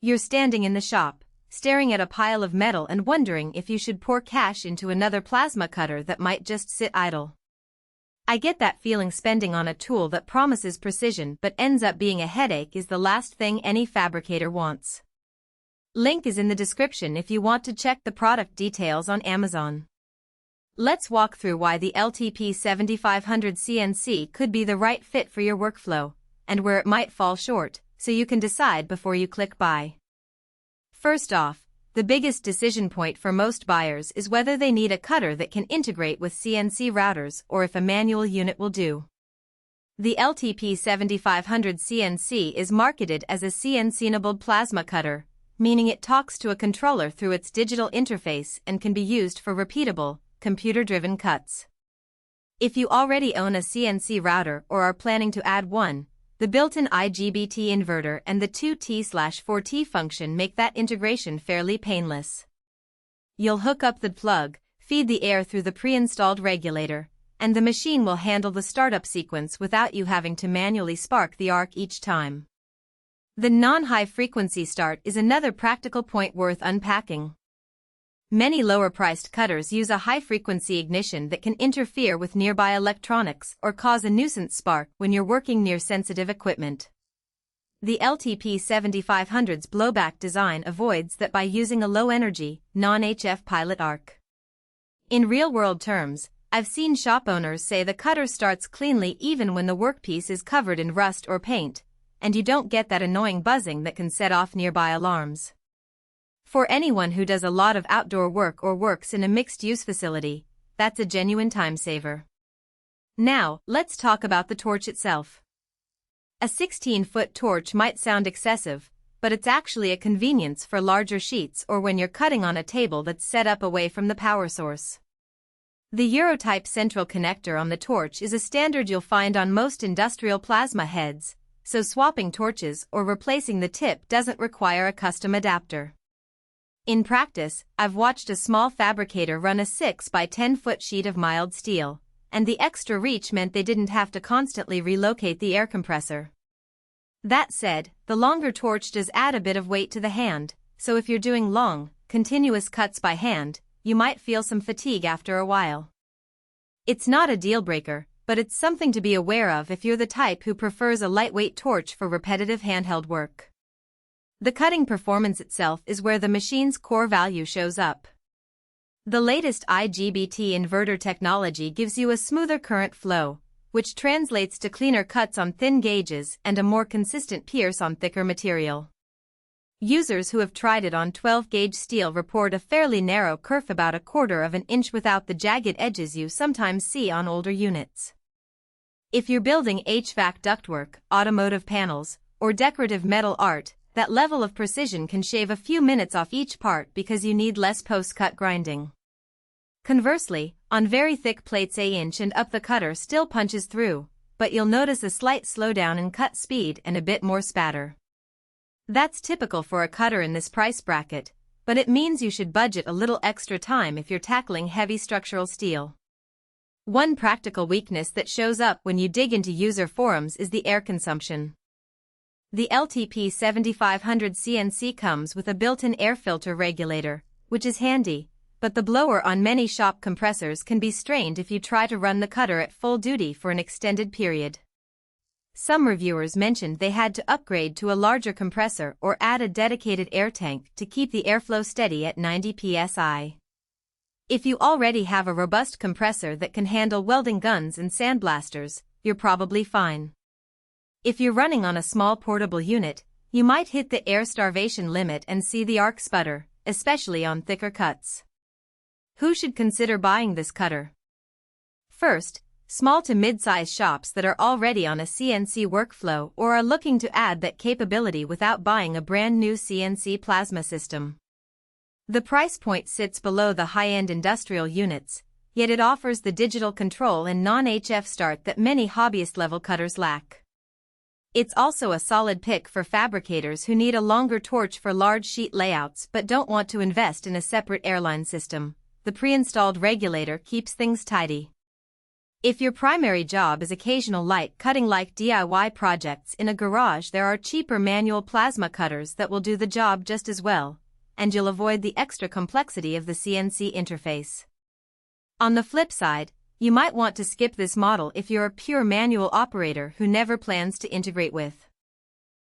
You're standing in the shop, staring at a pile of metal and wondering if you should pour cash into another plasma cutter that might just sit idle. I get that feeling. Spending on a tool that promises precision but ends up being a headache is the last thing any fabricator wants. Link is in the description if you want to check the product details on Amazon. Let's walk through why the LTP7500CNC could be the right fit for your workflow, and where it might fall short, so you can decide before you click buy. First off, the biggest decision point for most buyers is whether they need a cutter that can integrate with CNC routers or if a manual unit will do. The LTP7500CNC is marketed as a CNC-enabled plasma cutter, meaning it talks to a controller through its digital interface and can be used for repeatable, computer-driven cuts. If you already own a CNC router or are planning to add one, the built-in IGBT inverter and the 2T/4T function make that integration fairly painless. You'll hook up the plug, feed the air through the pre-installed regulator, and the machine will handle the startup sequence without you having to manually spark the arc each time. The non-high-frequency start is another practical point worth unpacking. Many lower-priced cutters use a high-frequency ignition that can interfere with nearby electronics or cause a nuisance spark when you're working near sensitive equipment. The LTP7500's blowback design avoids that by using a low-energy, non-HF pilot arc. In real-world terms, I've seen shop owners say the cutter starts cleanly even when the workpiece is covered in rust or paint, and you don't get that annoying buzzing that can set off nearby alarms. For anyone who does a lot of outdoor work or works in a mixed-use facility, that's a genuine time saver. Now, let's talk about the torch itself. A 16-foot torch might sound excessive, but it's actually a convenience for larger sheets or when you're cutting on a table that's set up away from the power source. The Eurotype central connector on the torch is a standard you'll find on most industrial plasma heads, so swapping torches or replacing the tip doesn't require a custom adapter. In practice, I've watched a small fabricator run a 6 by 10 foot sheet of mild steel, and the extra reach meant they didn't have to constantly relocate the air compressor. That said, the longer torch does add a bit of weight to the hand, so if you're doing long, continuous cuts by hand, you might feel some fatigue after a while. It's not a deal breaker, but it's something to be aware of if you're the type who prefers a lightweight torch for repetitive handheld work. The cutting performance itself is where the machine's core value shows up. The latest IGBT inverter technology gives you a smoother current flow, which translates to cleaner cuts on thin gauges and a more consistent pierce on thicker material. Users who have tried it on 12-gauge steel report a fairly narrow kerf about 1/4 of an inch without the jagged edges you sometimes see on older units. If you're building HVAC ductwork, automotive panels, or decorative metal art, that level of precision can shave a few minutes off each part because you need less post-cut grinding. Conversely, on very thick plates inch and up the cutter still punches through, but you'll notice a slight slowdown in cut speed and a bit more spatter. That's typical for a cutter in this price bracket, but it means you should budget a little extra time if you're tackling heavy structural steel. One practical weakness that shows up when you dig into user forums is the air consumption. The LTP7500CNC comes with a built-in air filter regulator, which is handy, but the blower on many shop compressors can be strained if you try to run the cutter at full duty for an extended period. Some reviewers mentioned they had to upgrade to a larger compressor or add a dedicated air tank to keep the airflow steady at 90 psi. If you already have a robust compressor that can handle welding guns and sandblasters, you're probably fine. If you're running on a small portable unit, you might hit the air starvation limit and see the arc sputter, especially on thicker cuts. Who should consider buying this cutter? First, small to mid-size shops that are already on a CNC workflow or are looking to add that capability without buying a brand new CNC plasma system. The price point sits below the high-end industrial units, yet it offers the digital control and non-HF start that many hobbyist-level cutters lack. It's also a solid pick for fabricators who need a longer torch for large sheet layouts but don't want to invest in a separate airline system. The pre-installed regulator keeps things tidy. If your primary job is occasional light cutting like DIY projects in a garage, there are cheaper manual plasma cutters that will do the job just as well, and you'll avoid the extra complexity of the CNC interface. On the flip side, you might want to skip this model if you're a pure manual operator who never plans to integrate with